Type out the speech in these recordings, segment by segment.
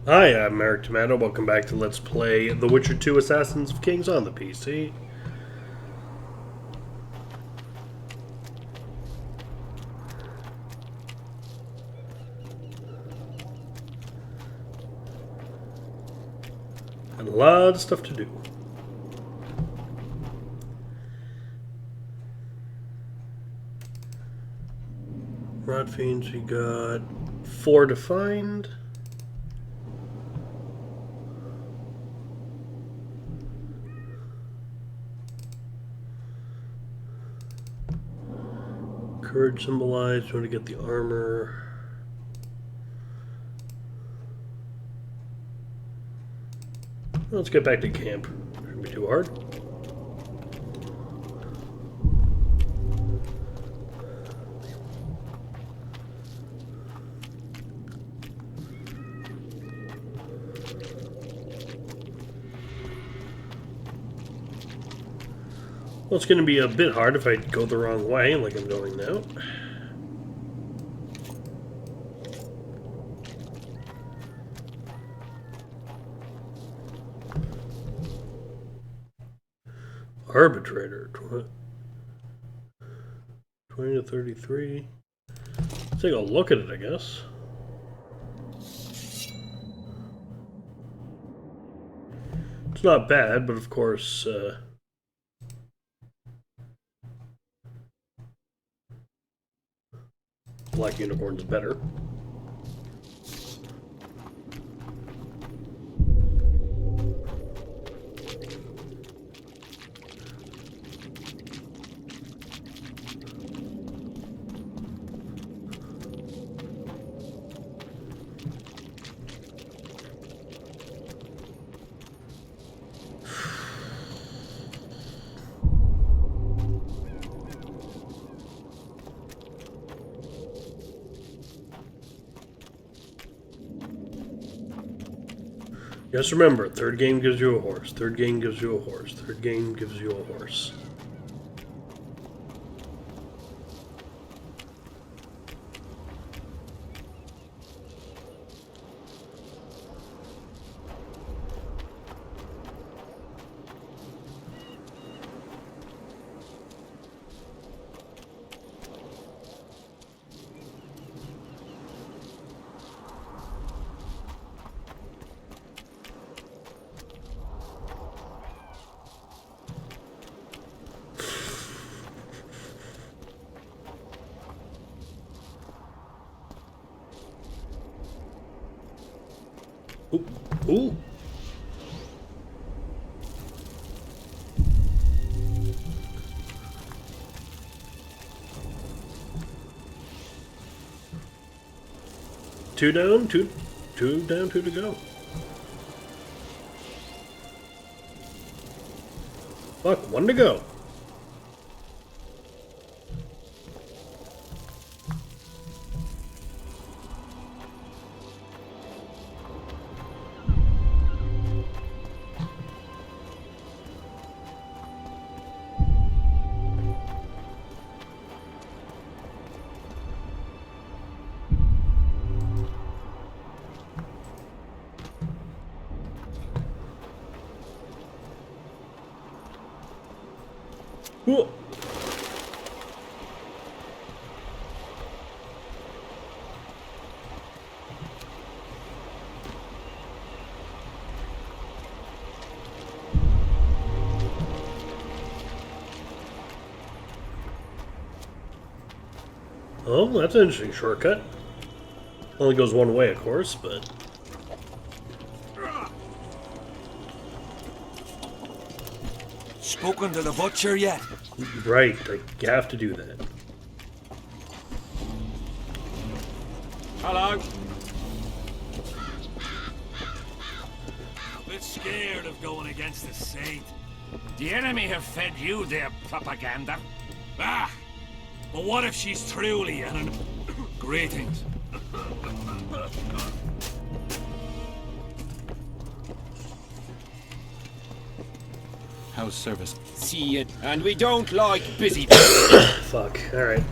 Hi, I'm Eric Tomato. Welcome back to Let's Play The Witcher 2 Assassins of Kings on the PC. And a lot of stuff to do. Rot Fiends, we got 4 to find. Courage symbolized. You want to get the armor. Let's get back to camp. Shouldn't be too hard. Well, it's going to be a bit hard if I go the wrong way, like I'm going now. Arbitrator, 20 to 33. Let's take a look at it, I guess. It's not bad, but of course, Black Unicorn's better. Just remember, third game gives you a horse, third game gives you a horse, third game gives you a horse. Ooh. Ooh. Two down, two down, two to go. Fuck, one to go. Ooh. Oh, that's an interesting shortcut. Only goes one way, of course, but... Spoken to the butcher yet? Right, you have to do that. Hello. A bit scared of going against the saint. The enemy have fed you their propaganda. Ah! But what if she's truly an... Greetings. How's service? See it, and we don't like busy. Fuck, alright.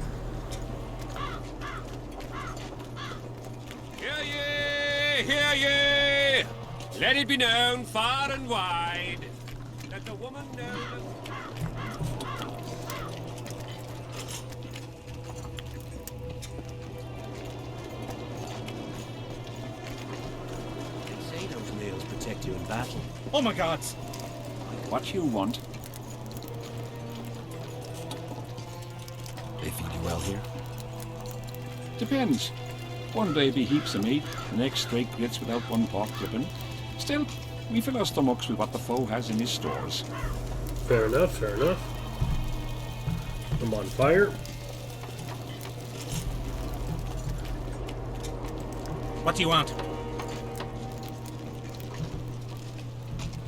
Hear ye! Hear ye! Let it be known far and wide that the woman known They say those nails protect you in battle. Oh my gods! what you want. They feed you well here? Depends. One day be heaps of meat, the next straight grits without one pork dripping. Still, we fill our stomachs with what the foe has in his stores. Fair enough, fair enough. I'm on fire. What do you want?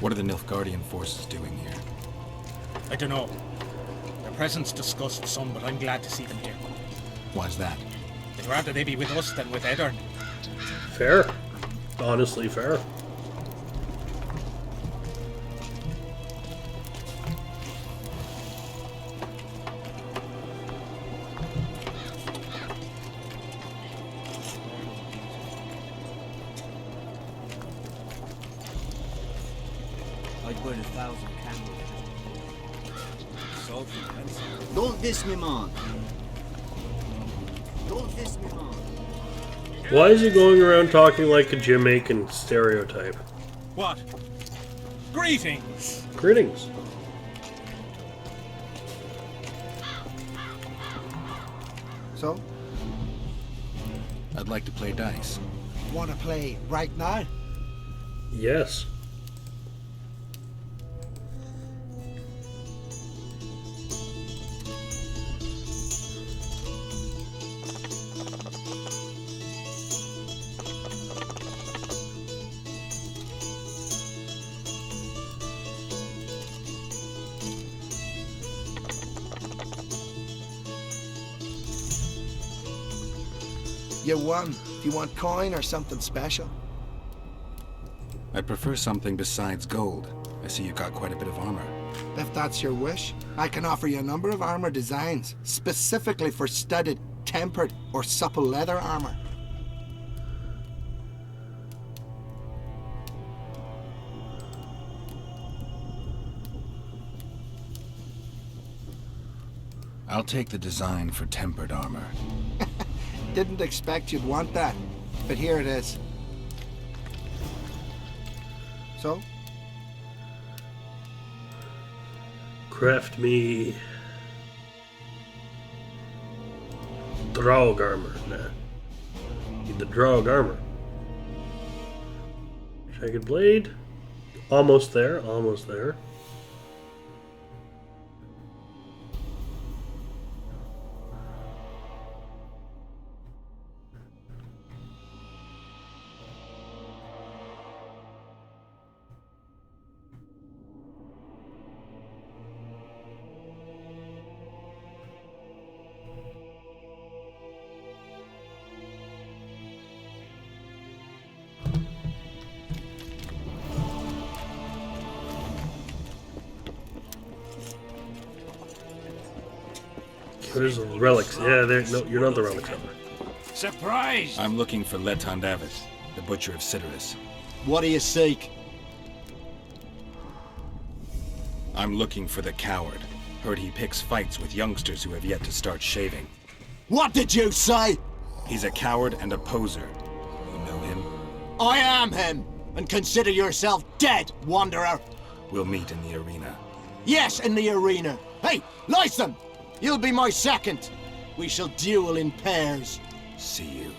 What are the Nilfgaardian forces doing here? I don't know. Their presence disgusts some, but I'm glad to see them here. Why's that? I'd rather they be with us than with Eddard. Fair. Honestly, fair. I'd burn 1,000 candles. Sultan pencil. Don't diss me, man. Don't diss me, man. Why is he going around talking like a Jamaican stereotype? What? Greetings! Greetings. So, I'd like to play dice. want to play right now? Yes. You won. Do you want coin or something special? I'd prefer something besides gold. I see you got quite a bit of armor. If that's your wish, I can offer you a number of armor designs, specifically for studded, tempered, or supple leather armor. I'll take the design for tempered armor. Didn't expect you'd want that, but here it is. So, Craft me Draug armor. Nah. Need the Draug armor. Jagged blade. Almost there, almost there. There's the relics. Yeah, there. No, you're not the relics armor. Surprise! I'm looking for Leton David, the Butcher of Cidaris. What do you seek? I'm looking for the coward. Heard he picks fights with youngsters who have yet to start shaving. What did you say? He's a coward and a poser. You know him? I am him, and consider yourself dead, wanderer. We'll meet in the arena. Yes, in the arena. Hey, Lytham! You'll be my second. We shall duel in pairs. See you.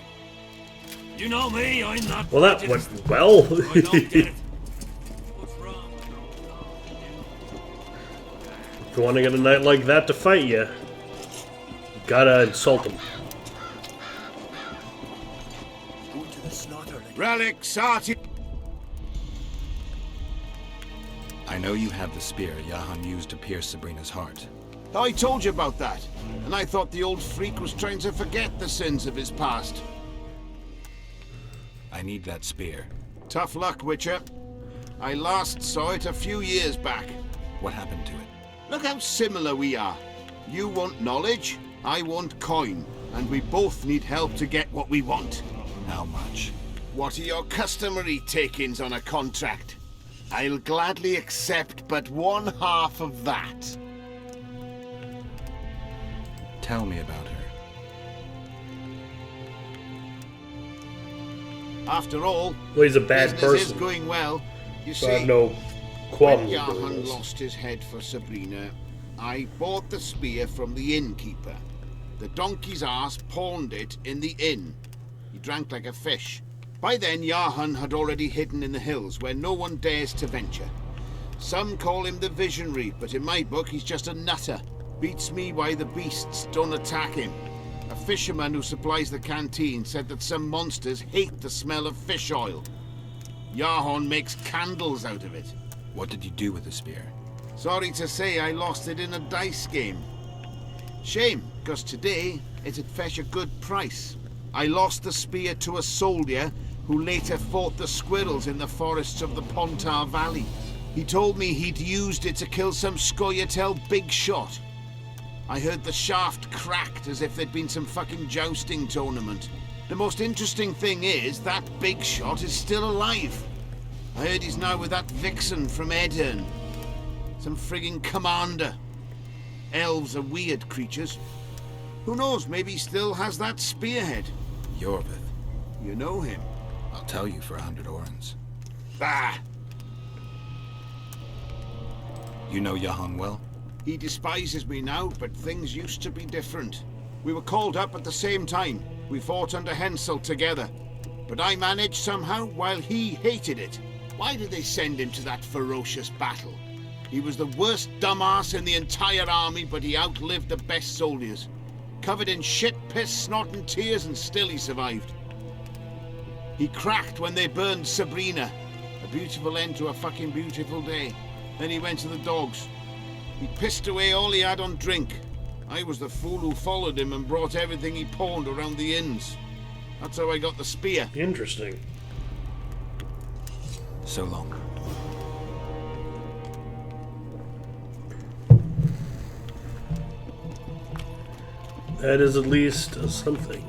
You know me, I'm not. Well, that went well. I don't get it. What's wrong? If you want to get a knight like that to fight you, gotta insult him. Go to the slaughter. Relic Sati. I know you have the spear Yahan used to pierce Sabrina's heart. I told you about that, and I thought the old freak was trying to forget the sins of his past. I need that spear. Tough luck, Witcher. I last saw it a few years back. What happened to it? Look how similar we are. You want knowledge, I want coin, and we both need help to get what we want. How much? What are your customary takings on a contract? I'll gladly accept but one half of that. Tell me about her. After all, Well, he's a bad business is person, going well. You so I have see, no when qualms with doing Johann this. lost his head for Sabrina, I bought the spear from the innkeeper. The donkey's ass pawned it in the inn. He drank like a fish. By then, Johann had already hidden in the hills, where no one dares to venture. Some call him the Visionary, but in my book, he's just a nutter. Beats me why the beasts don't attack him. A fisherman who supplies the canteen said that some monsters hate the smell of fish oil. Johann makes candles out of it. What did you do with the spear? Sorry to say I lost it in a dice game. Shame, because today it'd fetch a good price. I lost the spear to a soldier who later fought the squirrels in the forests of the Pontar Valley. He told me he'd used it to kill some Scoia'tael big shot. I heard the shaft cracked as if there'd been some fucking jousting tournament. The most interesting thing is that big shot is still alive. I heard he's now with that vixen from Edirn. Some frigging commander. Elves are weird creatures. Who knows, maybe he still has that spearhead. Yorvith. You know him. I'll tell you for 100 orens. Ah! You know Johann well? He despises me now, but things used to be different. We were called up at the same time. We fought under Hensel together. But I managed somehow, while he hated it. Why did they send him to that ferocious battle? He was the worst dumbass in the entire army, but he outlived the best soldiers. Covered in shit, piss, snot and tears, and still he survived. He cracked when they burned Sabrina. A beautiful end to a fucking beautiful day. Then he went to the dogs. He pissed away all he had on drink. I was the fool who followed him and brought everything he pawned around the inns. That's how I got the spear. Interesting. So long. That is at least something.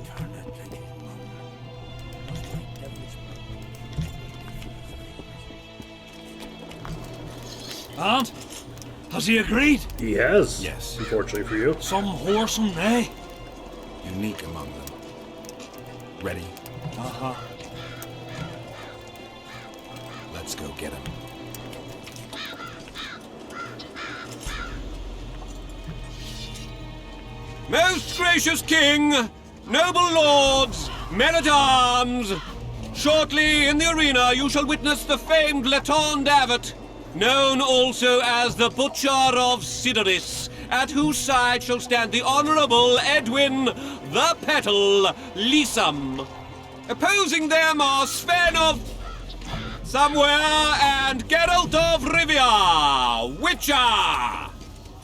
And? Has he agreed? He has. Yes. Unfortunately for you. Some whoresome, eh? Unique among them. Ready? Uh-huh. Let's go get him. Most gracious king, noble lords, men-at-arms, shortly in the arena you shall witness the famed Letton Davet, known also as the Butcher of Sidoris, at whose side shall stand the Honourable Edwin the Petal Lysam. Opposing them are Sven of Somewhere and Geralt of Rivia, Witcher.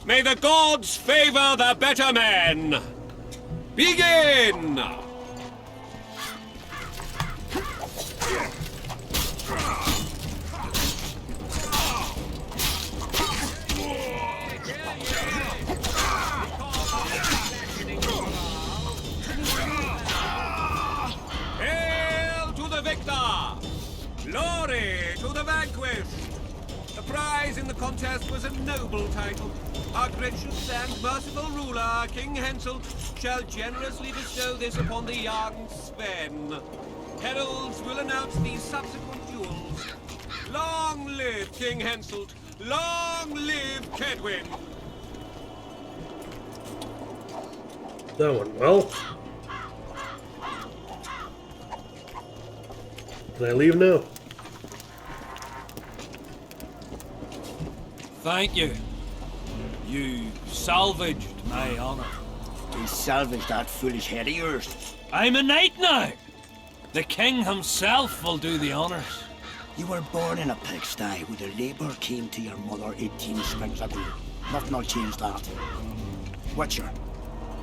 May the gods favor the better men. Begin! Hail to the victor! Glory to the vanquished! The prize in the contest was a noble title. Our gracious and merciful ruler, King Henselt, shall generously bestow this upon the young Sven. Heralds will announce these subsequent duels. Long live King Henselt! Long live Kedwin! That went well. Can I leave now? Thank you. You salvaged my honor. He salvaged that foolish head of yours. I'm a knight now. The king himself will do the honors. You were born in a pigsty where the labour came to your mother 18 springs ago. Nothing will change that. Witcher,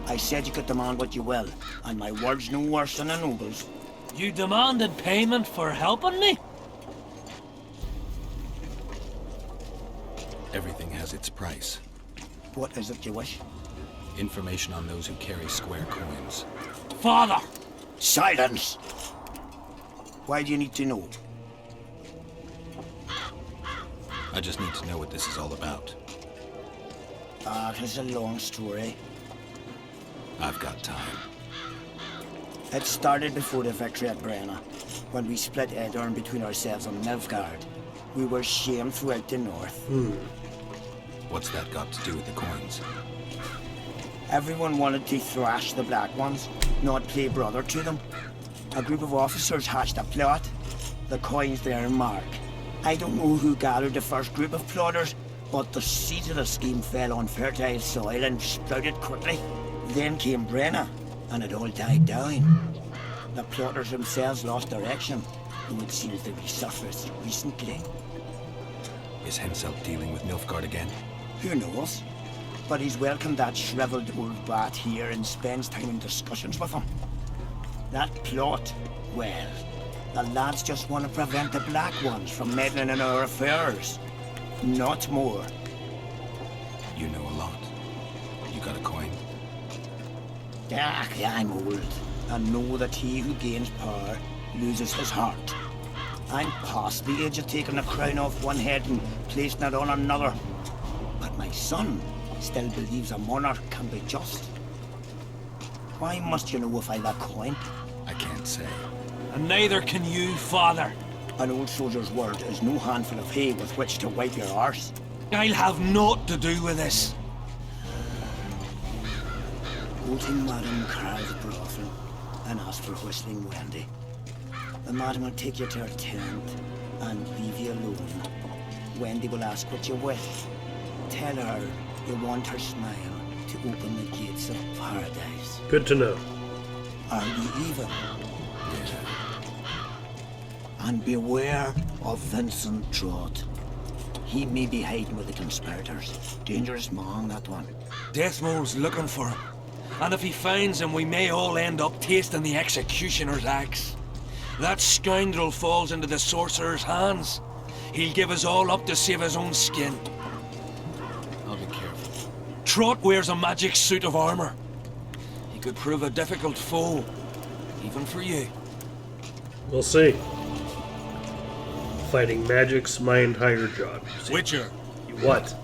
I said you could demand what you will, and my word's no worse than a noble's. You demanded payment for helping me? Everything has its price. What is it you wish? Information on those who carry square coins. Father! Silence! Why do you need to know? I just need to know what this is all about. It's a long story. I've got time. It started before the victory at Brenna, when we split Edirn between ourselves and Nilfgaard. We were shamed throughout the north. What's that got to do with the coins? Everyone wanted to thrash the Black Ones, not play brother to them. A group of officers hatched a plot. The coins there in Mark. I don't know who gathered the first group of plotters, but the seed of the scheme fell on fertile soil and sprouted quickly. Then came Brenna, and it all died down. The plotters themselves lost direction, though it seems to resurfaced recently. Is Henselt dealing with Nilfgaard again? Who knows? But he's welcomed that shriveled old bat here and spends time in discussions with him. That plot, well, the lads just want to prevent the Black Ones from meddling in our affairs. Not more. You know a lot. You got a coin? I'm old, and know that he who gains power loses his heart. I'm past the age of taking the crown off one head and placing it on another. But my son still believes a monarch can be just. Why must you know if I've a coin? I can't say. And neither can you, father. An old soldier's word is no handful of hay with which to wipe your arse. I'll have naught to do with this. Go to Madame Carl's brothel and ask for Whistling Wendy. The madam will take you to her tent and leave you alone. Wendy will ask what you're with. Tell her you want her smile to open the gates of paradise. Good to know. Are you even? And beware of Vincent Trott. He may be hiding with the conspirators. Dangerous man, that one. Deathmore's looking for him. And if he finds him, we may all end up tasting the executioner's axe. That scoundrel falls into the sorcerer's hands. He'll give us all up to save his own skin. I'll be careful. Trott wears a magic suit of armor. He could prove a difficult foe, even for you. We'll see. Fighting magic's my entire job. You see. Witcher, What?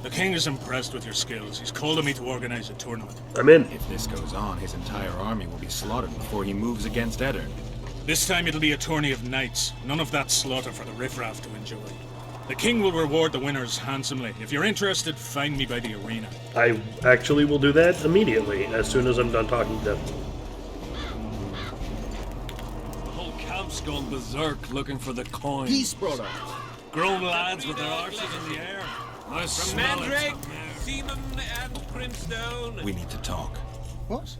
the king is impressed with your skills. He's called on me to organize a tournament. I'm in. If this goes on, his entire army will be slaughtered before he moves against Edirn. This time it'll be a tourney of knights. None of that slaughter for the riffraff to enjoy. The king will reward the winners handsomely. If you're interested, find me by the arena. I actually will do that immediately, as soon as I'm done talking to them. The whole camp's gone berserk looking for the coin. Peace, brother. Grown lads with their arses in the air. I From smell it Mandrake, from there. Seaman, and Primstone. We need to talk. What?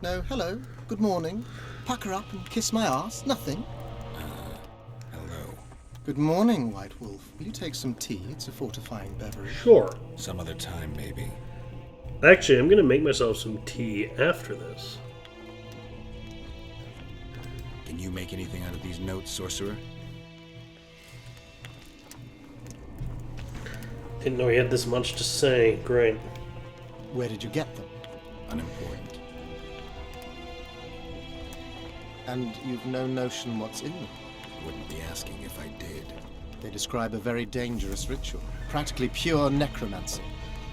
No, hello. Good morning. Pucker up and kiss my ass. Nothing. Hello. Good morning, White Wolf. Will you take some tea? It's a fortifying beverage. Sure. Some other time, maybe. Actually, I'm gonna make myself some tea after this. Can you make anything out of these notes, sorcerer? Didn't know he had this much to say. Great. Where did you get them? Unimportant. And you've no notion what's in them? Wouldn't be asking if I did. They describe a very dangerous ritual. Practically pure necromancy.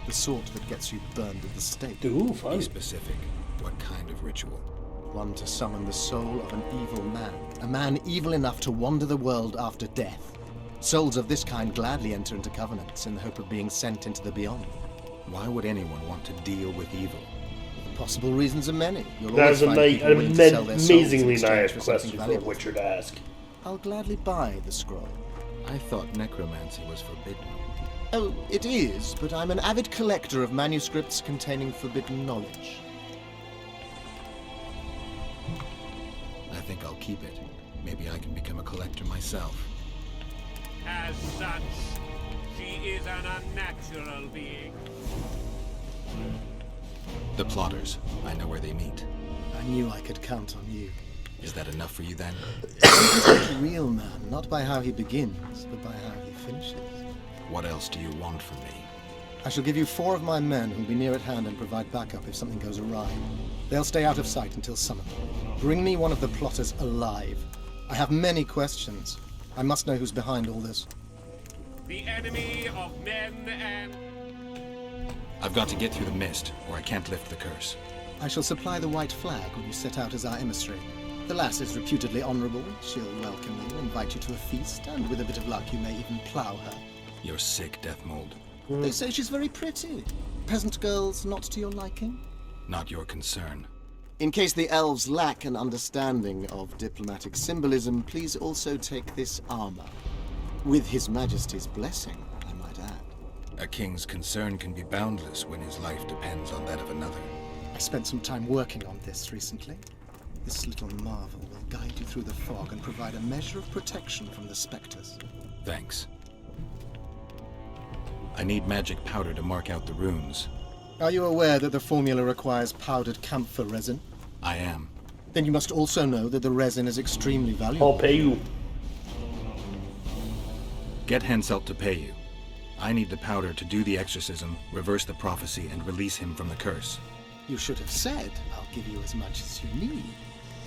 The sort that gets you burned at the stake. Ooh, fun. Be specific. What kind of ritual? One to summon the soul of an evil man. A man evil enough to wander the world after death. Souls of this kind gladly enter into covenants in the hope of being sent into the beyond. Why would anyone want to deal with evil? The possible reasons are many. You'll That is always find people willing to sell their souls in amazingly exchange naive for question something for a valuable. Witcher to ask. I'll gladly buy the scroll. I thought necromancy was forbidden. Oh, it is, but I'm an avid collector of manuscripts containing forbidden knowledge. I think I'll keep it. Maybe I can become a collector myself. As such, she is an unnatural being. The plotters. I know where they meet. I knew I could count on you. Is that enough for you then? He's a real man, not by how he begins, but by how he finishes. What else do you want from me? I shall give you 4 of my men who'll be near at hand and provide backup if something goes awry. They'll stay out of sight until summoned. Bring me one of the plotters alive. I have many questions. I must know who's behind all this. The enemy of men and... I've got to get through the mist, or I can't lift the curse. I shall supply the white flag when you set out as our emissary. The lass is reputedly honourable. She'll welcome you, invite you to a feast, and with a bit of luck you may even plough her. You're sick, Deathmold. They say she's very pretty. Peasant girls not to your liking? Not your concern. In case the elves lack an understanding of diplomatic symbolism, please also take this armor. With His Majesty's blessing, I might add. A king's concern can be boundless when his life depends on that of another. I spent some time working on this recently. This little marvel will guide you through the fog and provide a measure of protection from the specters. Thanks. I need magic powder to mark out the runes. Are you aware that the formula requires powdered camphor resin? I am. Then you must also know that the resin is extremely valuable. I'll pay you. Get Henselt to pay you. I need the powder to do the exorcism, reverse the prophecy, and release him from the curse. You should have said, I'll give you as much as you need.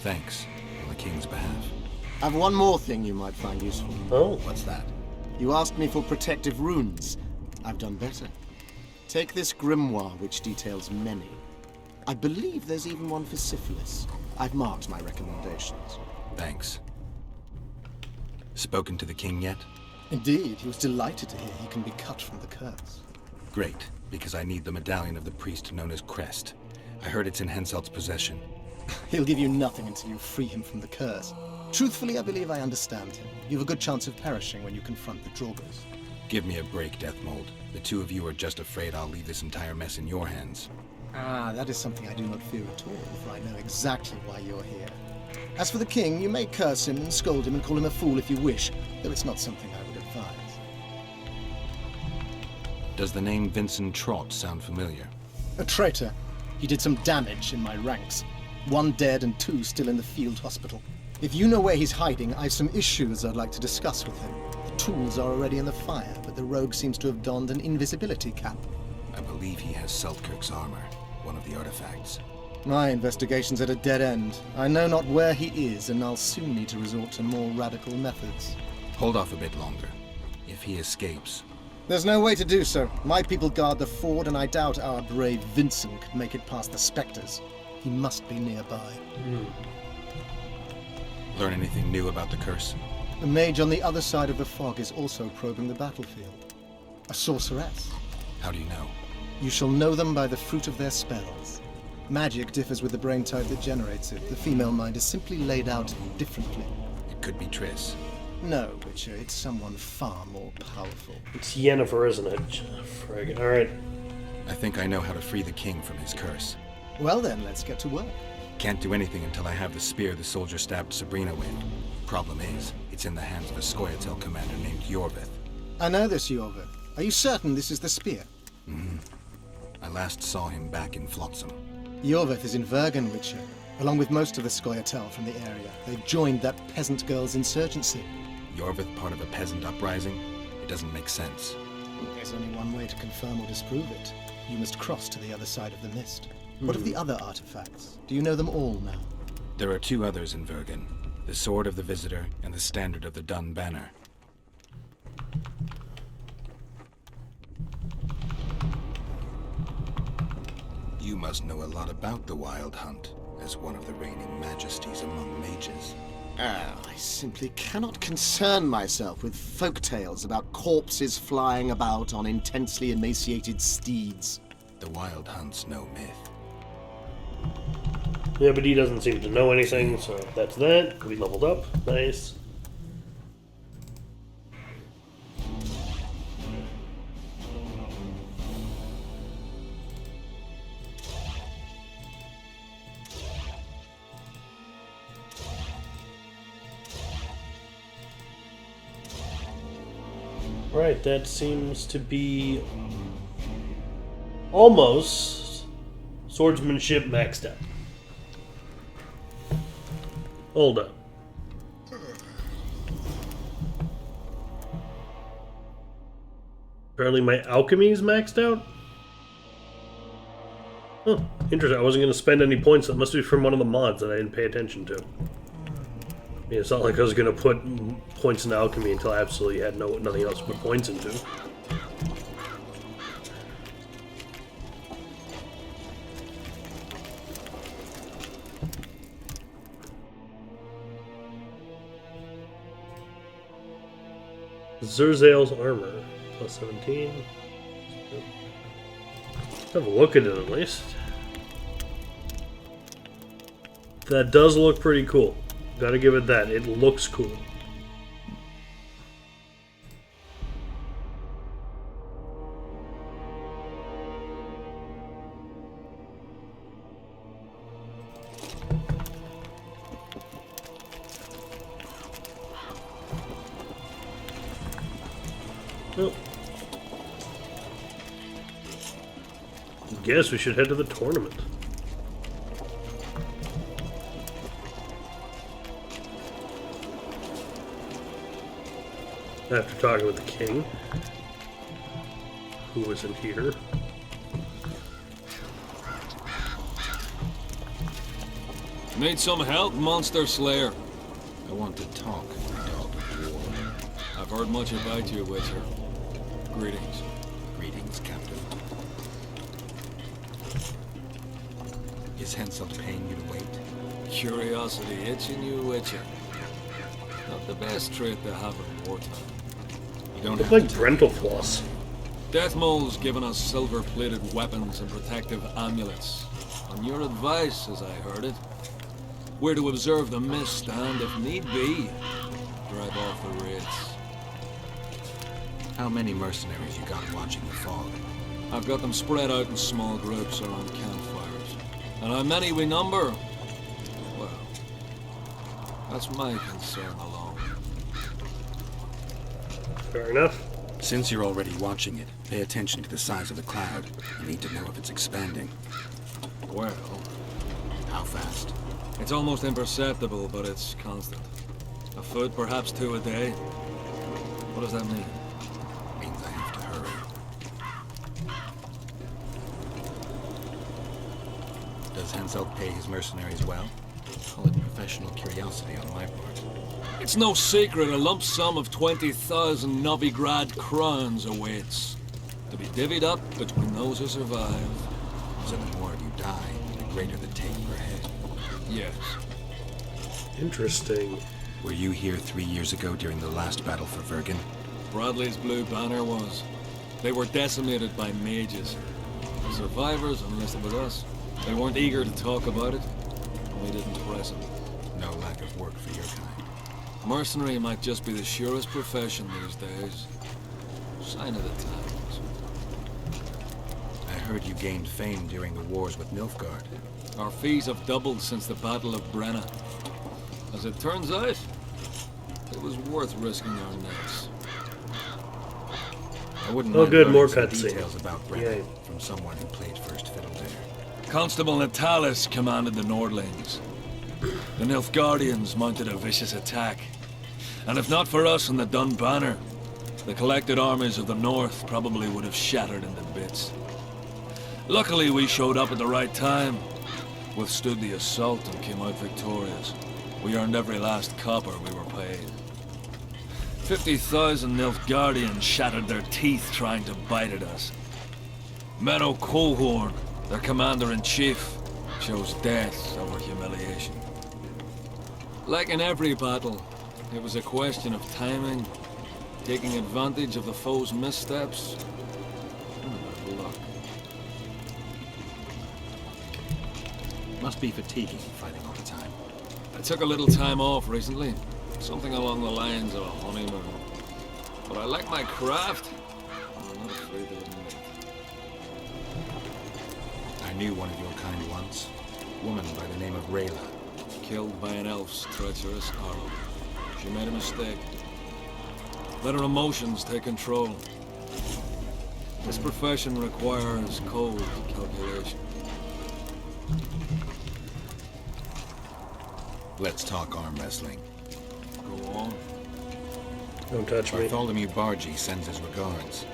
Thanks, on the king's behalf. I've one more thing you might find useful. Oh. What's that? You asked me for protective runes. I've done better. Take this grimoire, which details many. I believe there's even one for syphilis. I've marked my recommendations. Thanks. Spoken to the king yet? Indeed, he was delighted to hear he can be cut from the curse. Great, because I need the medallion of the priest known as Crest. I heard it's in Henselt's possession. He'll give you nothing until you free him from the curse. Truthfully, I believe I understand him. You have a good chance of perishing when you confront the Draugrs. Give me a break, Deathmold. The two of you are just afraid I'll leave this entire mess in your hands. Ah, that is something I do not fear at all, for I know exactly why you're here. As for the king, you may curse him and scold him and call him a fool if you wish, though it's not something I would advise. Does the name Vincent Trott sound familiar? A traitor. He did some damage in my ranks. 1 dead and 2 still in the field hospital. If you know where he's hiding, I've some issues I'd like to discuss with him. The tools are already in the fire, but the rogue seems to have donned an invisibility cap. I believe he has Seltkirk's armor, one of the artifacts. My investigation's at a dead end. I know not where he is, and I'll soon need to resort to more radical methods. Hold off a bit longer. If he escapes... There's no way to do so. My people guard the ford, and I doubt our brave Vincent could make it past the specters. He must be nearby. Learn anything new about the curse? The mage on the other side of the fog is also probing the battlefield. A sorceress. How do you know? You shall know them by the fruit of their spells. Magic differs with the brain type that generates it. The female mind is simply laid out differently. It could be Triss. No, Witcher, it's someone far more powerful. It's Yennefer, isn't it? Frig. Alright. I think I know how to free the king from his curse. Well then, let's get to work. Can't do anything until I have the spear the soldier stabbed Sabrina with. Problem is, it's in the hands of a Scoia'tael commander named Yorvith. I know this Yorvith. Are you certain this is the spear? I last saw him back in Flotsam. Yorvith is in Vergen, Witcher, along with most of the Scoia'tael from the area. They've joined that peasant girl's insurgency. Yorvith part of a peasant uprising? It doesn't make sense. There's only one way to confirm or disprove it. You must cross to the other side of the mist. What of the other artifacts? Do you know them all now? There are 2 others in Vergen. The Sword of the Visitor and the Standard of the Dun Banner. You must know a lot about the Wild Hunt, as one of the reigning majesties among mages. I simply cannot concern myself with folk tales about corpses flying about on intensely emaciated steeds. The Wild Hunt's no myth. Yeah, but he doesn't seem to know anything, so that's that. We leveled up. Nice. Right, that seems to be almost swordsmanship maxed out. Hold up. Apparently my alchemy is maxed out? Huh, interesting. I wasn't going to spend any points. That must be from one of the mods that I didn't pay attention to. mean, it's not like I was going to put points in alchemy until I absolutely had nothing else to put points into. Zerzale's armor, plus 17. Have a look at it at least. That does look pretty cool. Gotta give it that. It looks cool. Well, guess we should head to the tournament. After talking with the king, who isn't here. Need some help, Monster Slayer? I want to talk, dog of war. I've heard much about you, Witcher. Greetings. Greetings, Captain. Is Henselt paying you to wait? Curiosity itching you, Witcher. Not the best trait to have in wartime. You don't Look have like to Brental Floss. Deathmole's given us silver-plated weapons and protective amulets. On your advice, as I heard it, we're to observe the mist and, if need be, drive off the raids. How many mercenaries you got watching the fog? I've got them spread out in small groups around campfires. And how many we number? Well, that's my concern alone. Fair enough. Since you're already watching it, pay attention to the size of the cloud. You need to know if it's expanding. Well, How fast? it's almost imperceptible, but it's constant. A foot, perhaps 2 a day. What does that mean? Means I have to hurry. Does Henselt pay his mercenaries well? Call it professional curiosity on my part. It's no secret a lump sum of 20,000 Novigrad crowns awaits. To be divvied up between those who survive. So the more of you die, the greater the take per head. Yes. Interesting. Were you here 3 years ago during the last battle for Vergen? Bradley's Blue Banner was. They were decimated by mages. The survivors enlisted with us. They weren't eager to talk about it. We didn't press them. No lack of work for your kind. Mercenary might just be the surest profession these days. Sign of the times. I heard you gained fame during the wars with Nilfgaard. Our fees have doubled since the Battle of Brenna. As it turns out, it was worth risking our necks. I wouldn't Oh, mind good, learning more some cutscenes. details about Brenna Yay. from someone who played first fiddle there. Constable Natalis commanded the Nordlings. The Nilfgaardians mounted a vicious attack. And if not for us and the Dun Banner, the collected armies of the North probably would have shattered into bits. Luckily, we showed up at the right time, withstood the assault and came out victorious. We earned every last copper we were paid. 50,000 Nilfgaardians shattered their teeth trying to bite at us. Menno Colhorn, their commander-in-chief, chose death over humiliation. Like in every battle, it was a question of timing, taking advantage of the foe's missteps, and a bit of luck. Must be fatiguing fighting all the time. I took a little time off recently, something along the lines of a honeymoon. But I like my craft, and I'm not afraid to admit it. I knew one of your kind once. A woman by the name of Rayla. Killed by an elf's treacherous arrow. She made a mistake. Let her emotions take control. This profession requires cold calculation. Let's talk arm wrestling. Go on. Don't touch me. Bartholomew Bargy sends his regards.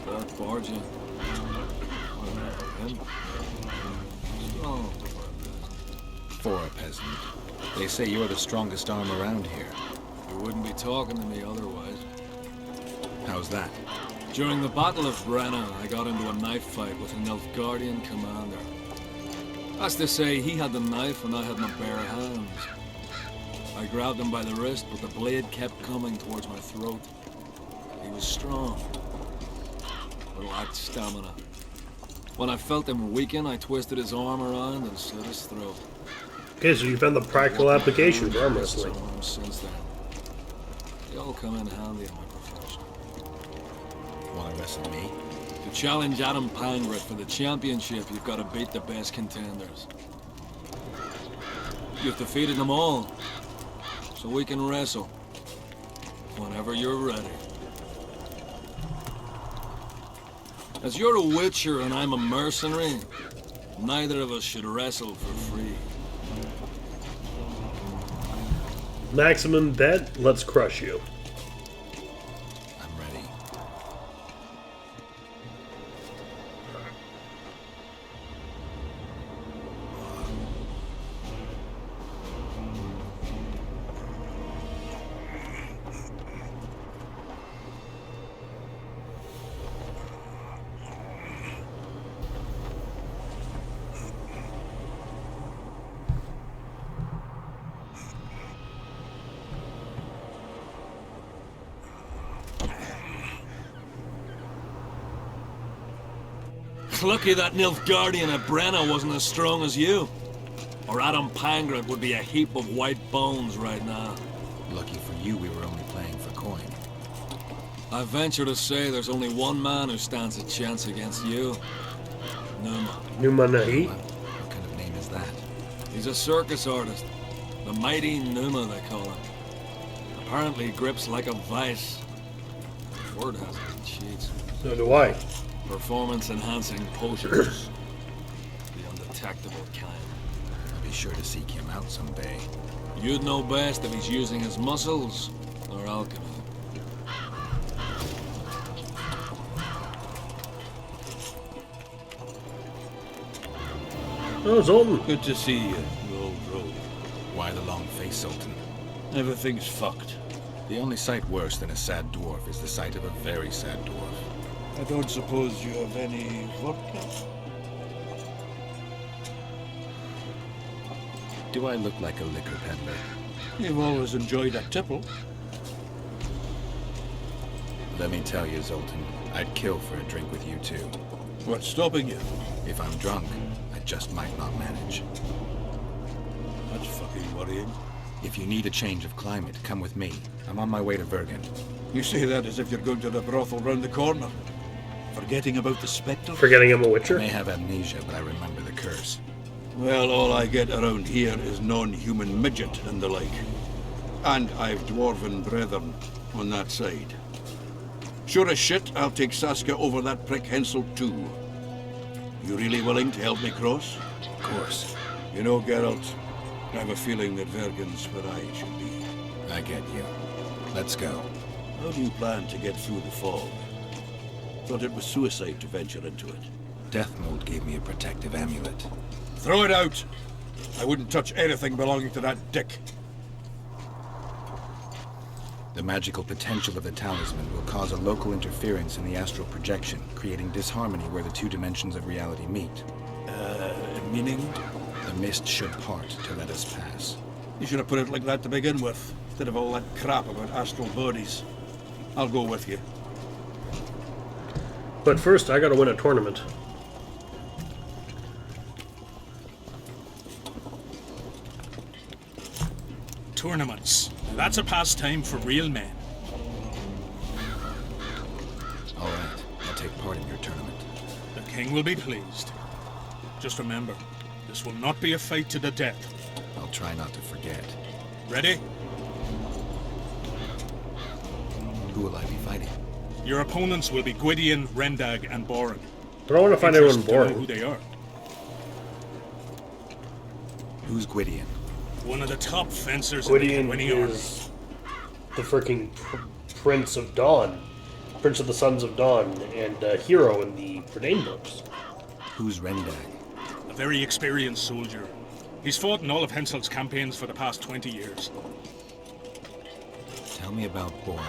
Bart Bargy. What about him? Strong for a peasant. For a peasant. They say you're the strongest arm around here. You wouldn't be talking to me otherwise. How's that? During the Battle of Brenna, I got into a knife fight with an Nilfgaardian commander. That's to say, he had the knife and I had my bare hands. I grabbed him by the wrist, but the blade kept coming towards my throat. He was strong, but lacked stamina. When I felt him weaken, I twisted his arm around and slit his throat. Okay, so you found the practical application for arm wrestling. Since then, they all come in handy in my profession. Want to wrestle me? To challenge Adam Pangret for the championship, you've got to beat the best contenders. You've defeated them all, so we can wrestle whenever you're ready. As you're a witcher and I'm a mercenary, neither of us should wrestle for free. Maximum bet, let's crush you. I'm ready. Lucky that Nilfgaardian at Brenna wasn't as strong as you. Or Adam Pangret would be a heap of white bones right now. Lucky for you, we were only playing for coin. I venture to say there's only one man who stands a chance against you. Numa. Numa Nahi? What kind of name is that? He's a circus artist. The mighty Numa, they call him. Apparently he grips like a vice. Word has it in cheats. So do I. Performance-enhancing potions. The undetectable kind. I'll be sure to seek him out someday. You'd know best if he's using his muscles or alchemy. Oh, Zoltan. Good to see you, you old rogue. Why the long face, Sultan? Everything's fucked. The only sight worse than a sad dwarf is the sight of a very sad dwarf. I don't suppose you have any vodka? Do I look like a liquor peddler? You've always enjoyed a tipple. Let me tell you, Zoltan, I'd kill for a drink with you too. What's stopping you? If I'm drunk, I just might not manage. That's fucking worrying. If you need a change of climate, come with me. I'm on my way to Vergen. You say that as if you're going to the brothel round the corner. Forgetting about the spectre? Forgetting I'm a I witcher? may have amnesia, but I remember the curse. Well, all I get around here is non-human midget and the like. And I've dwarven brethren on that side. Sure as shit, I'll take Saskia over that prick Hensel too. You really willing to help me cross? Of course. You know, Geralt, I have a feeling that Vergen's where I should be. I get you. Let's go. How do you plan to get through the fog? Thought it was suicide to venture into it. Death Mold gave me a protective amulet. Throw it out! I wouldn't touch anything belonging to that dick. The magical potential of the talisman will cause a local interference in the astral projection, creating disharmony where the two dimensions of reality meet. Meaning? The mist should part to let us pass. You should have put it like that to begin with, instead of all that crap about astral bodies. I'll go with you. But first, I gotta win a tournament. Tournaments. That's a pastime for real men. All right, I'll take part in your tournament. The king will be pleased. Just remember, this will not be a fight to the death. I'll try not to forget. Ready? Who will I be fighting? Your opponents will be Gwydion, Rendag, and Borin. I don't want to find anyone Interested to know who boring. they are. Who's Gwydion? One of the top fencers in the Gwydion Gwynny army. is the freaking Prince of Dawn. Prince of the Sons of Dawn, and hero in the Verdane books. Who's Rendag? A very experienced soldier. He's fought in all of Hensel's campaigns for the past 20 years. Tell me about Boren.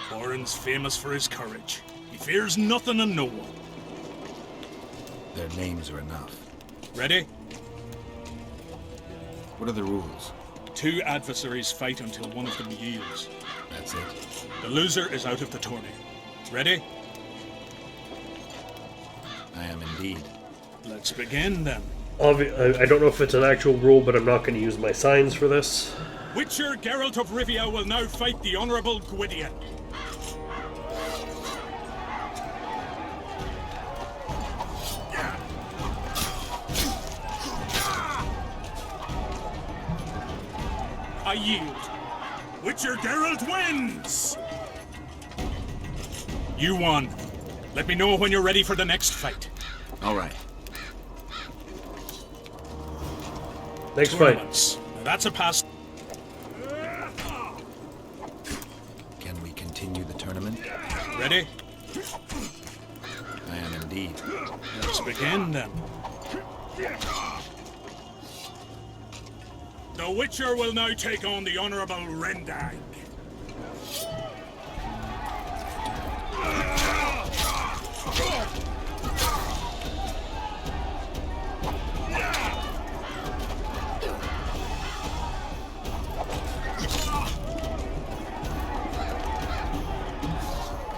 Boren's famous for his courage. He fears nothing and no one. Their names are enough. Ready? What are the rules? 2 adversaries fight until one of them yields. That's it? The loser is out of the tourney. Ready? I am indeed. Let's begin then. I don't know if it's an actual rule, but I'm not going to use my signs for this. Witcher Geralt of Rivia will now fight the Honorable Gwydion. I yield. Witcher Geralt wins! You won. Let me know when you're ready for the next fight. All right. Next fight. Now that's a pass. Can we continue the tournament? Ready? I am indeed. Let's begin then. The Witcher will now take on the Honorable Rendag.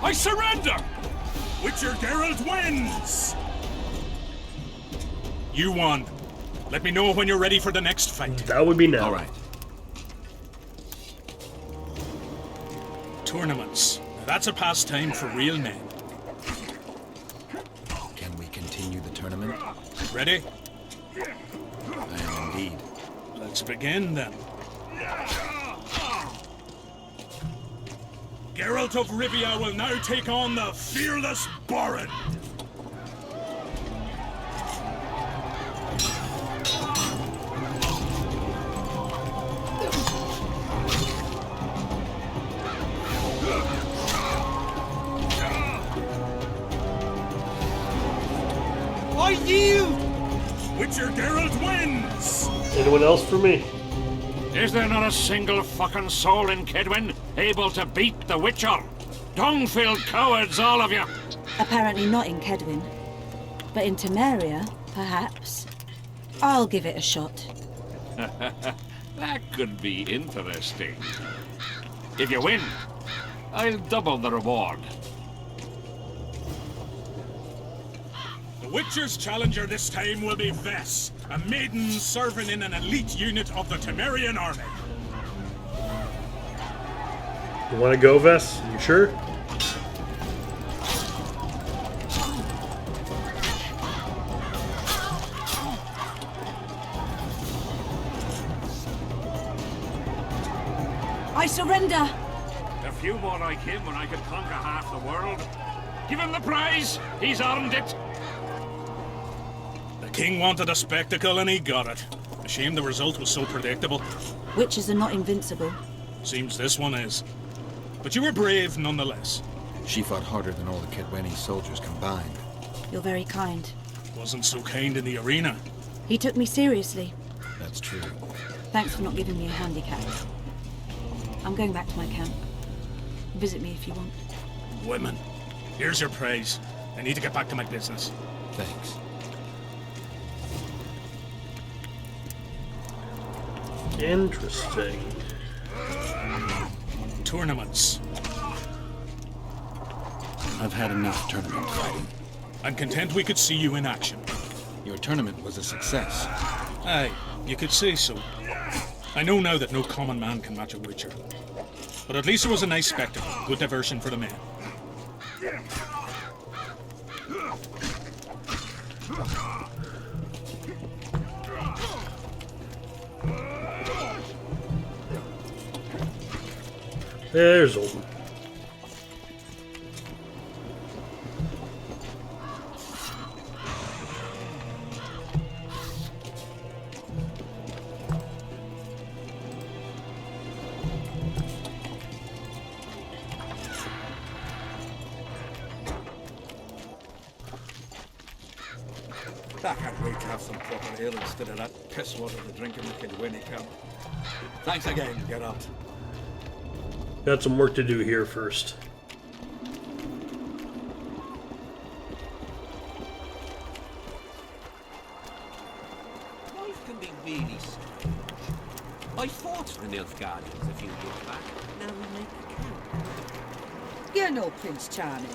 I surrender! Witcher Geralt wins! You won. Let me know when you're ready for the next fight. That would be now. All right. Tournaments. Now that's a pastime for real men. Can we continue the tournament? Ready? I am indeed. Let's begin then. Geralt of Rivia will now take on the fearless Boren. I yield! Witcher Geralt wins! Anyone else for me? Is there not a single fucking soul in Kedwin able to beat the Witcher? Dung-filled cowards, all of you! Apparently not in Kedwin. But in Temeria, perhaps. I'll give it a shot. That could be interesting. If you win, I'll double the reward. The Witcher's challenger this time will be Vess, a maiden serving in an elite unit of the Temerian army. You want to go, Vess? You sure? I surrender! A few more like him when I could conquer half the world. Give him the prize! He's earned it! The king wanted a spectacle and he got it. A shame the result was so predictable. Witches are not invincible. Seems this one is. But you were brave nonetheless. She fought harder than all the Kedweni soldiers combined. You're very kind. Wasn't so kind in the arena. He took me seriously. That's true. Thanks for not giving me a handicap. I'm going back to my camp. Visit me if you want. Women. Here's your praise. I need to get back to my business. Thanks. Interesting. Tournaments. I've had enough tournament fighting. I'm content we could see you in action. Your tournament was a success. Aye, you could say so. I know now that no common man can match a Witcher. But at least it was a nice spectacle. Good diversion for the men. There's Olden. I can't wait to have some proper ale instead of that piss water to drink in the Kidwinny camp. Thanks again, Geralt. Got some work to do here first. Life can be really strange. I fought the Nilfgaardians a few years back. Now we make the count. You're no Prince Charming.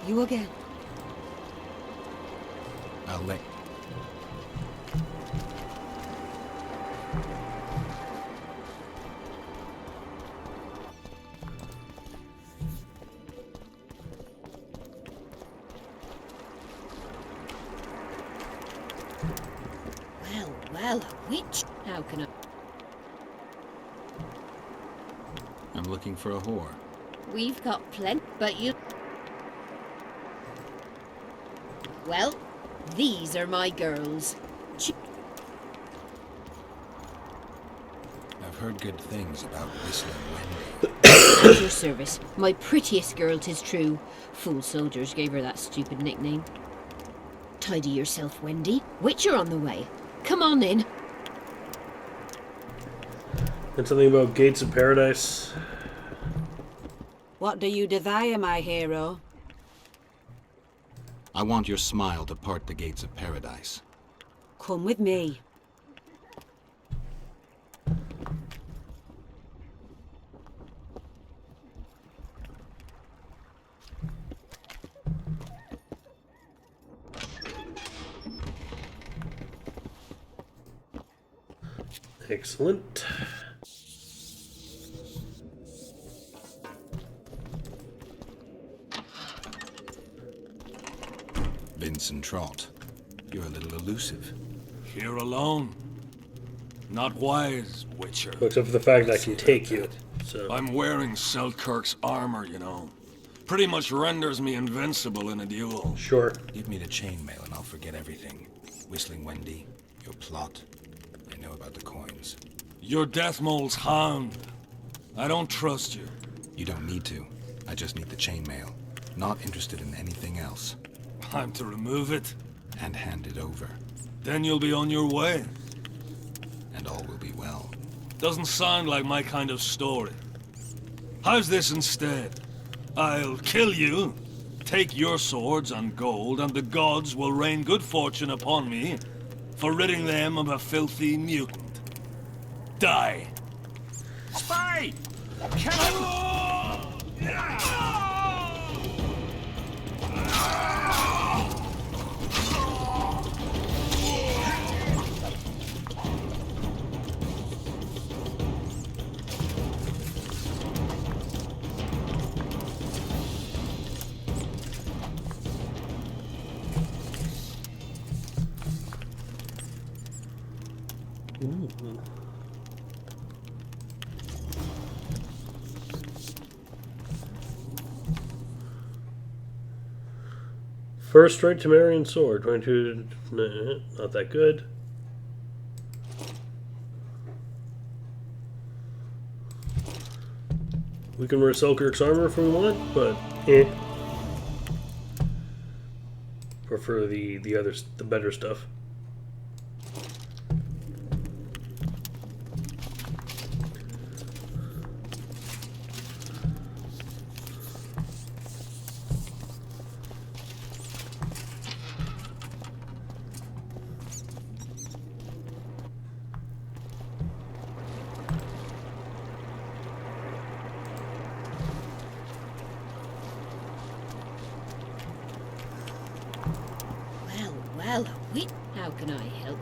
You again. I'll let... Well, a witch. How can I... I'm looking for a whore. We've got plenty, but you... Well, these are my girls. I've heard good things about Whistling Wendy. At your service. My prettiest girl, 'tis true. Fool soldiers gave her that stupid nickname. Tidy yourself, Wendy. Witcher on the way. Come on in. And something about Gates of Paradise. What do you desire, my hero? I want your smile to part the gates of paradise. Come with me. Excellent. Vincent Trott, you're a little elusive. Here alone. Not wise, Witcher. Except for the fact that I can take you. So I'm wearing Selkirk's armor, you know. Pretty much renders me invincible in a duel. Sure. Give me the chainmail and I'll forget everything. Whistling Wendy, your plot. I know about the coins. You're Deathmole's hound. I don't trust you. You don't need to. I just need the chainmail. Not interested in anything else. I'm to remove it? And hand it over. Then you'll be on your way. And all will be well. Doesn't sound like my kind of story. How's this instead? I'll kill you, take your swords and gold, and the gods will rain good fortune upon me for ridding them of a filthy mutant. Die. Spy! Kill him! First strike Temerian sword, 22. Nah, not that good. We can wear Selkirk's armor if we want, but prefer the better stuff. Well, how can I help?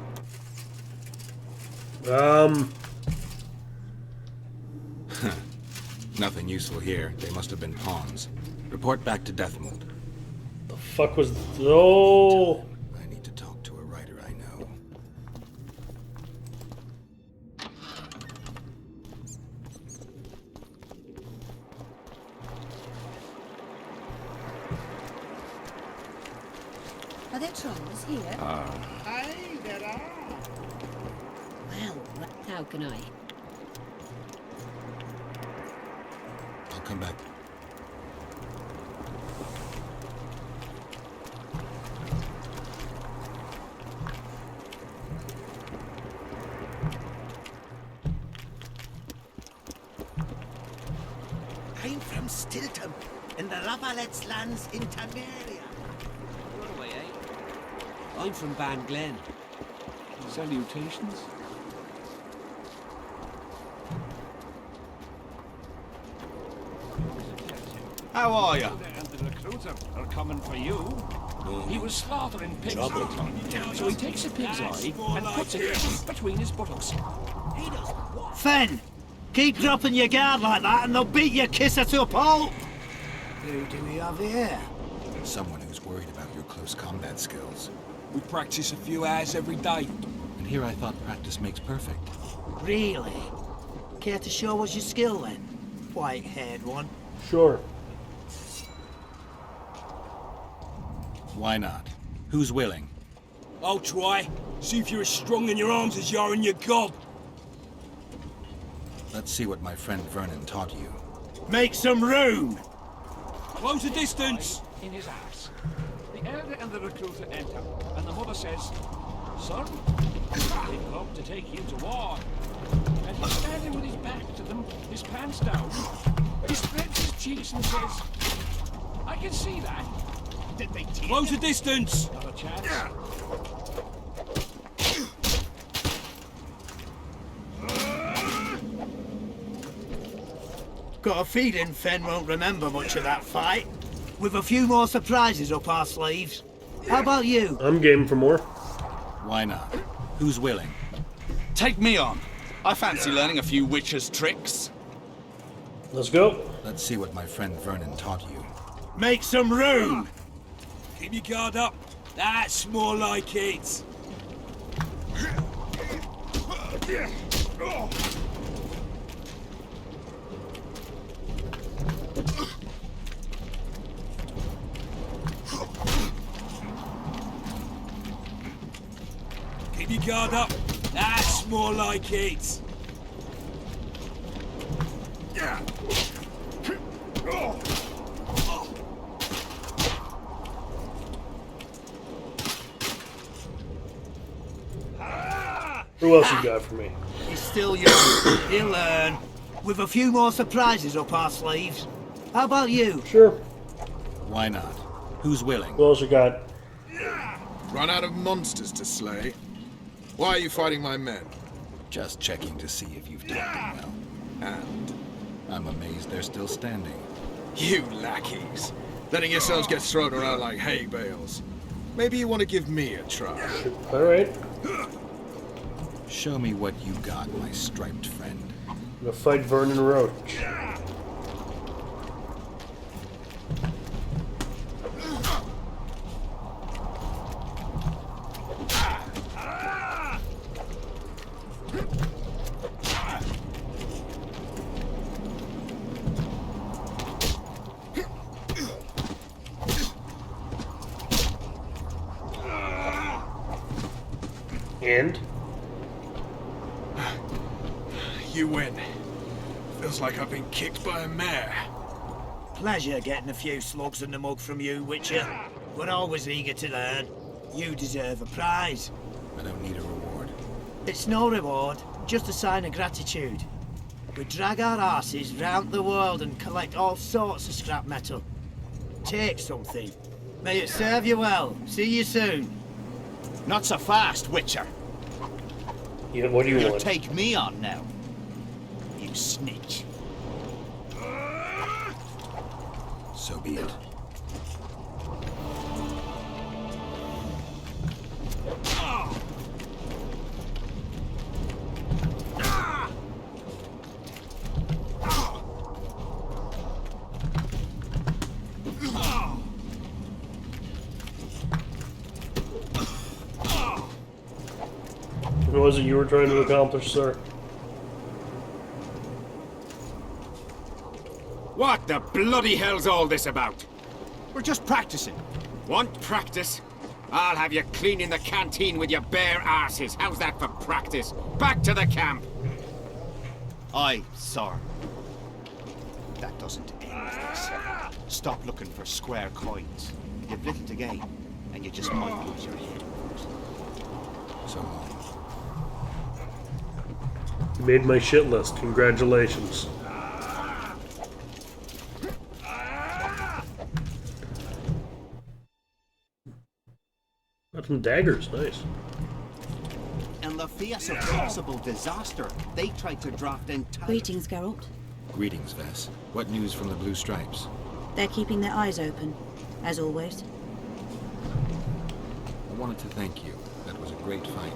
Nothing useful here. They must have been pawns. Report back to Deathmold. The fuck was... Oh! I need to talk to a writer I know. Are there trolls here? Aye, there are. Well, how can I? I'll come back. I'm from Stilton, in the Lavallette's lands in Temeria. I'm from Ban Glen. Salutations. How are you? And the recruiter are coming for you. He was slaughtering pigs, so he takes a pig's eye and puts it between his buttocks. Fen, keep dropping your guard like that and they'll beat your kisser to a pulp. Who do we have here? Someone who's worried about your close combat skills. We practice a few hours every day. And here I thought practice makes perfect. Really? Care to show us your skill then? White-haired one. Sure. Why not? Who's willing? I'll try. See if you're as strong in your arms as you are in your gob. Let's see what my friend Vernon taught you. Make some room! Close the distance! In his arse. The elder and the recruiter enter, and the mother says, "Son, they've come to take you to war." And he's standing with his back to them, his pants down. He spreads his cheeks and says, "I can see that." Did they teach Close the distance! Not a chance. Got a feeling Fen won't remember much of that fight. With a few more surprises up our sleeves. How about you? I'm game for more. Why not? Who's willing? Take me on. I fancy learning a few witches' tricks. Let's go. Let's see what my friend Vernon taught you. Make some room! Keep your guard up. That's more like it. Keep your guard up. That's more like it. Who else you got for me? He's still young. He'll learn. With a few more surprises up our sleeves. How about you? Sure. Why not? Who's willing? Who else you got? Run out of monsters to slay? Why are you fighting my men? Just checking to see if you've taught them well. And? I'm amazed they're still standing. You lackeys. Letting yourselves get thrown around like hay bales. Maybe you want to give me a try. Alright. Show me what you got, my striped friend. I'm gonna fight Vernon Roach. And? You win. Feels like I've been kicked by a mare. Pleasure getting a few slugs in the mug from you, Witcher. We're always eager to learn. You deserve a prize. I don't need a reward. It's no reward, just a sign of gratitude. We drag our asses round the world and collect all sorts of scrap metal. Take something. May it serve you well. See you soon. Not so fast, Witcher. Yeah, what do you You'll want? take me on now. You snitch. So be it. What was it you were trying to accomplish, sir? What the bloody hell's all this about? We're just practicing. Want practice? I'll have you cleaning the canteen with your bare arses. How's that for practice? Back to the camp! Aye, sir. That doesn't end this. Stop looking for square coins. You've little to gain, and you just might lose your head. So long. You made my shit list. Congratulations. Some daggers, nice. In the face of possible disaster, they tried to draft in... Greetings, Geralt. Greetings, Vess. What news from the Blue Stripes? They're keeping their eyes open, as always. I wanted to thank you. That was a great fight.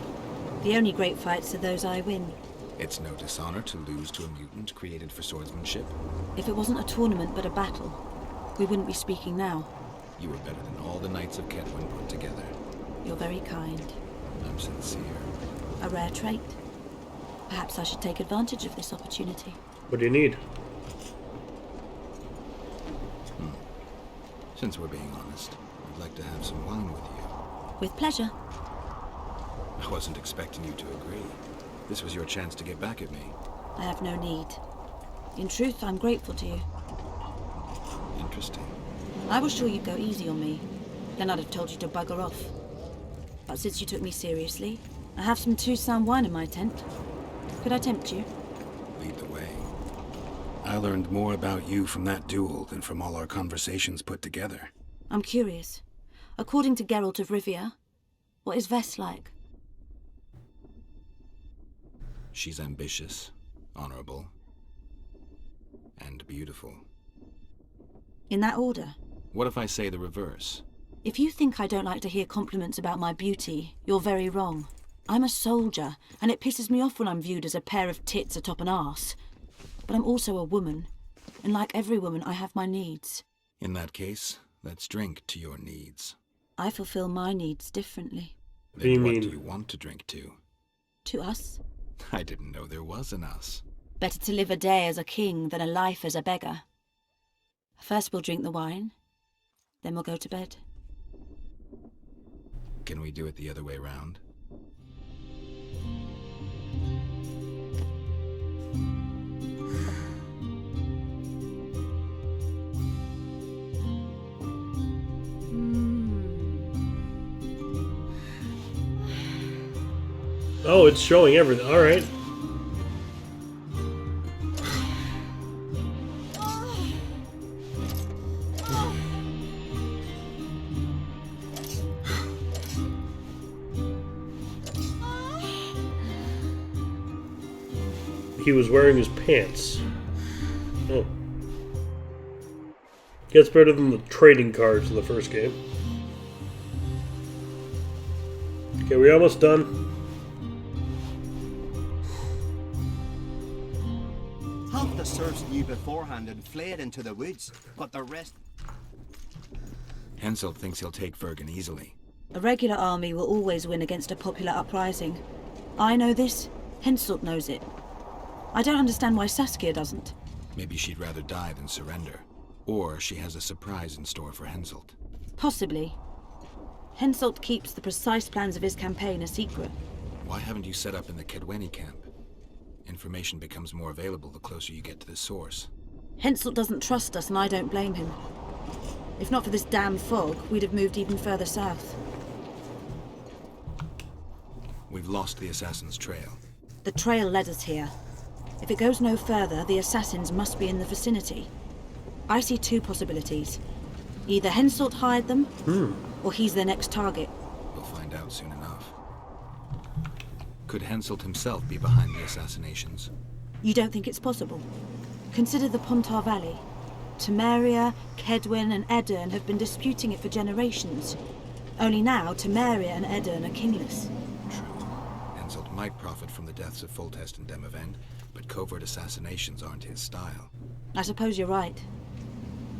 The only great fights are those I win. It's no dishonor to lose to a mutant created for swordsmanship. If it wasn't a tournament but a battle, we wouldn't be speaking now. You were better than all the Knights of Kedwen put together. You're very kind. I'm sincere. A rare trait. Perhaps I should take advantage of this opportunity. What do you need? Since we're being honest, I'd like to have some wine with you. With pleasure. I wasn't expecting you to agree. This was your chance to get back at me. I have no need. In truth, I'm grateful to you. Interesting. I was sure you'd go easy on me. Then I'd have told you to bugger off. But since you took me seriously, I have some Toussaint wine in my tent. Could I tempt you? Lead the way. I learned more about you from that duel than from all our conversations put together. I'm curious. According to Geralt of Rivia, what is Vess like? She's ambitious, honorable, and beautiful. In that order? What if I say the reverse? If you think I don't like to hear compliments about my beauty, you're very wrong. I'm a soldier, and it pisses me off when I'm viewed as a pair of tits atop an arse. But I'm also a woman, and like every woman, I have my needs. In that case, let's drink to your needs. I fulfill my needs differently. Then what do you want to drink to? To us? I didn't know there was an us. Better to live a day as a king than a life as a beggar. First we'll drink the wine, then we'll go to bed. Can we do it the other way round? Oh, it's showing everything. All right. He was wearing his pants. Oh. Gets better than the trading cards in the first game. Okay, we almost done. Half the serfs knew beforehand and fled into the woods, but the rest... Henselt thinks he'll take Vergen easily. A regular army will always win against a popular uprising. I know this, Henselt knows it. I don't understand why Saskia doesn't. Maybe she'd rather die than surrender. Or she has a surprise in store for Henselt. Possibly. Henselt keeps the precise plans of his campaign a secret. Why haven't you set up in the Kedweni camp? Information becomes more available the closer you get to the source. Henselt doesn't trust us and I don't blame him. If not for this damn fog, we'd have moved even further south. We've lost the assassin's trail. The trail led us here. If it goes no further, the assassins must be in the vicinity. I see two possibilities. Either Henselt hired them, or he's their next target. We'll find out soon enough. Could Henselt himself be behind the assassinations? You don't think it's possible? Consider the Pontar Valley. Temeria, Kedwen and Edirn have been disputing it for generations. Only now, Temeria and Edirn are kingless. True. Henselt might profit from the deaths of Foltest and Demavend, but covert assassinations aren't his style. I suppose you're right.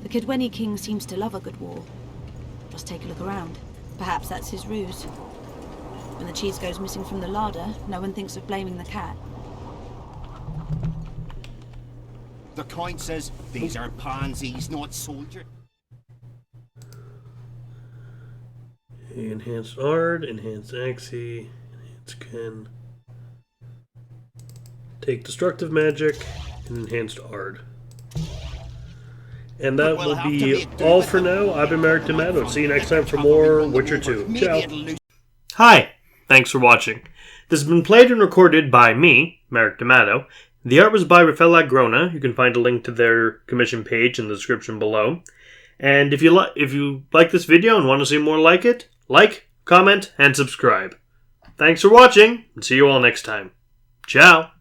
The Kedweni king seems to love a good war. Just take a look around. Perhaps that's his ruse. When the cheese goes missing from the larder, no one thinks of blaming the cat. The Count says these are pansies, not soldiers. Enhanced Ard, enhanced Axie, enhanced Ken. Take destructive magic and enhanced Ard. And that will be all for now. I've been Merrick D'Amato. See you next time for more Witcher 2. Ciao. Hi, thanks for watching. This has been played and recorded by me, Merrick D'Amato. The art was by Rafael Lagrona. You can find a link to their commission page in the description below. And if you like this video and want to see more like it, like, comment, and subscribe. Thanks for watching, and see you all next time. Ciao!